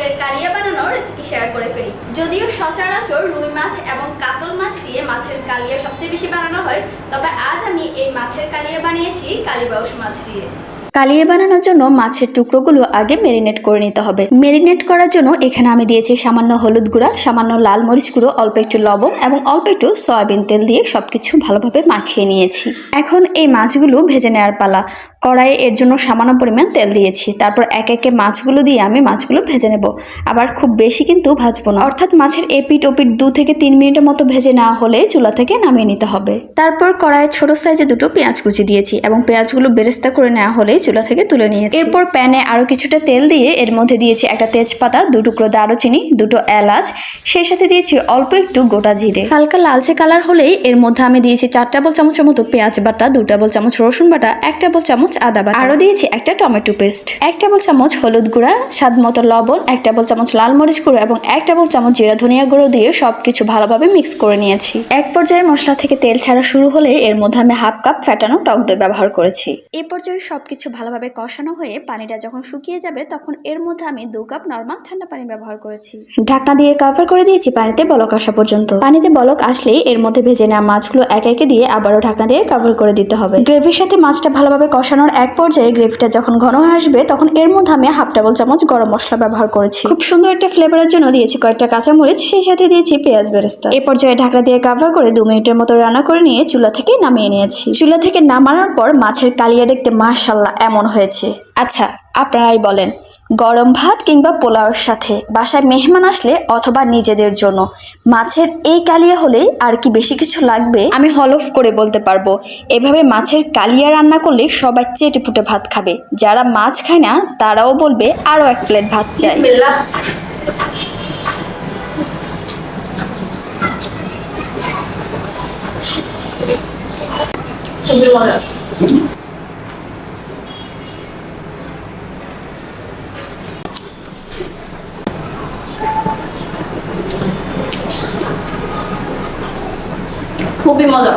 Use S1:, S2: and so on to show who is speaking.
S1: মাছের কালিয়া বানানোর recipe share করে ফেলি। যদিও সচরাচর রুই মাছ এবং কাতল মাছ দিয়ে মাছের কালিয়া সবচেয়ে বেশি বানানো হয়, তবে আজ আমি এই মাছের কালিয়া বানিয়েছি কালীবাউস মাছ দিয়ে। কালিয়া বানানোর জন্য মাছের টুকরোগুলো আগে ম্যারিনেট করে নিতে হবে। ম্যারিনেট করার জন্য এখানে আমি দিয়েছি সামান্য হলুদ গুঁড়া, সামান্য লাল মরিচ গুঁড়ো, অল্প একটু লবণ এবং অল্প একটু সয়াবিন তেল দিয়ে সবকিছু ভালোভাবে মাখিয়ে নিয়েছি। এখন এই মাছগুলো ভেজে নেওয়ার পালা। কড়াইয়ে এর জন্য সামান্য পরিমাণ তেল দিয়েছি। তারপর এক একে মাছগুলো দিয়ে আমি মাছগুলো ভেজে নেব। আবার খুব বেশি কিন্তু ভাজবো না, অর্থাৎ মাছের এপিট ওপিট 2 থেকে 3 মিনিটের মতো ভেজে নেওয়া হলে চুলা থেকে নামিয়ে নিতে হবে। তারপর কড়াইয়ে ছোট সাইজে 2টো পেঁয়াজ কুচি দিয়েছি এবং পেঁয়াজগুলো বেরেস্তা করে নেওয়া হলে চুলা থেকে তুলে নিয়েছি। এরপর প্যানে আরো কিছুটা তেল দিয়ে এর মধ্যে দিয়েছি একটা তেজপাতা, 2 টুকরো দারুচিনি, 2টো এলাচ, সেই সাথে দিয়েছি অল্প একটু গোটা জিরে। হালকা লালচে কালার হলেই এর মধ্যে আমি দিয়েছি 4 টেবিল চামচের মতো পেঁয়াজ বাটা, 2 টেবিল চামচ রসুন বাটা, 1 টেবিল চামচ আদা বাটা, আরো দিয়েছি একটা টমেটো পেস্ট, 1 টেবিল চামচ হলুদ গুঁড়া, স্বাদ মতো লবণ, 1 টেবিল চামচ লাল মরিচ গুঁড়ো এবং 1 টেবিল চামচ জিরা ধনিয়া গুঁড়ো দিয়ে সবকিছু ভালোভাবে মিক্স করে নিয়েছি। এক পর্যায়ে মশলা থেকে তেল ছাড়া শুরু হলে এর মধ্যে আমি হাফ কাপ ফ্যাটানো টক দই ব্যবহার করেছি। এই পর্যায়ে সবকিছু ভালোভাবে কষানো হয়ে পানিটা যখন শুকিয়ে যাবে তখন এর মধ্যে আমি 2 কাপ নরমাল ঠান্ডা পানি ব্যবহার করেছি। ঢাকনা দিয়ে কভার করে দিয়েছি পানিতে বলক আসা পর্যন্ত। পানিতে বলক আসলেই এর মধ্যে ভেজে নেওয়া মাছগুলো একে একে দিয়ে আবারও ঢাকনা দিয়ে কভার করে দিতে হবে। গ্রেভির সাথে মাছটা ভালোভাবে কষানোর এক পর্যায়ে গ্রেভিটা যখন ঘন হয়ে আসবে তখন এর মধ্যে আমি হাফ টেবিল চামচ গরম মশলা ব্যবহার করেছি। খুব সুন্দর একটা ফ্লেভারের জন্য দিয়েছি কয়েকটা কাঁচামরিচ, সেই সাথে দিয়েছি পেঁয়াজ বেরেস্তা। এই পর্যায়ে ঢাকনা দিয়ে কভার করে 2 মিনিটের মতো রান্না করে নিয়ে চুলা থেকে নামিয়ে নিয়েছি। চুলা থেকে নামানোর পর মাছের কালিয়া দেখতে মাশাআল্লাহ এমন হয়েছে। আচ্ছা, আপনারাই বলেন, গরম ভাত কিংবা পোলাওয়ের সাথে, বাসায় মেহমান আসলে অথবা নিজেদের জন্য মাছের এই কালিয়া হলে আর কি বেশি কিছু লাগবে? আমি হলফ করে বলতে পারবো, এভাবে মাছের কালিয়া রান্না করলে সবাই চেটে পুটে ভাত খাবে। যারা মাছ খায় না তারাও বলবে আরো 1 প্লেট ভাত চাই। বিসমিল্লাহ। খুবই মজা।